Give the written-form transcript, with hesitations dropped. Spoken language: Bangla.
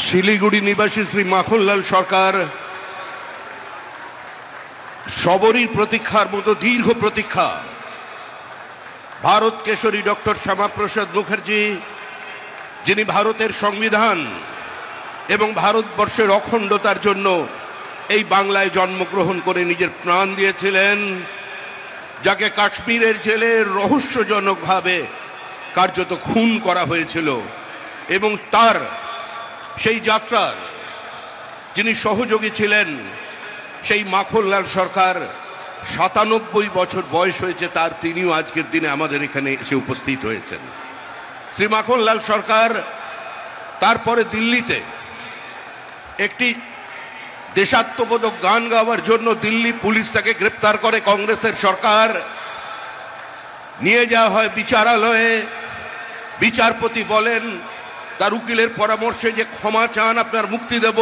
শিলিগুড়ি নিবাসী শ্রী মাখনলাল সরকার সবরই প্রতীক্ষার মতো দীর্ঘ প্রতীক্ষা। ভারত কেশরী ডক্টর শ্যামাপ্রসাদ মুখার্জি, যিনি ভারতের সংবিধান এবং ভারতবর্ষের অখণ্ডতার জন্য এই বাংলায় জন্মগ্রহণ করে নিজের প্রাণ দিয়েছিলেন, যাকে কাশ্মীরের জেলে রহস্যজনকভাবে কার্যত খুন করা হয়েছিল, এবং তার সেই যাত্রার যিনি সহযোগী ছিলেন, সেই মাখনলাল সরকার ৯৭ বছর বয়স হয়েছে তার, তিনিও আজকের দিনে আমাদের এখানে এসে উপস্থিত হয়েছেন। শ্রী মাখনলাল সরকার তারপরে দিল্লিতে একটি দেশাত্মবোধক গান গাওয়ার জন্য দিল্লি পুলিশ তাকে গ্রেপ্তার করে। কংগ্রেসের সরকার নিয়ে যাওয়া হয় বিচারালয়ে। বিচারপতি বলেন তার উকিলের পরামর্শে যে ক্ষমা চান, আপনার মুক্তি দেব।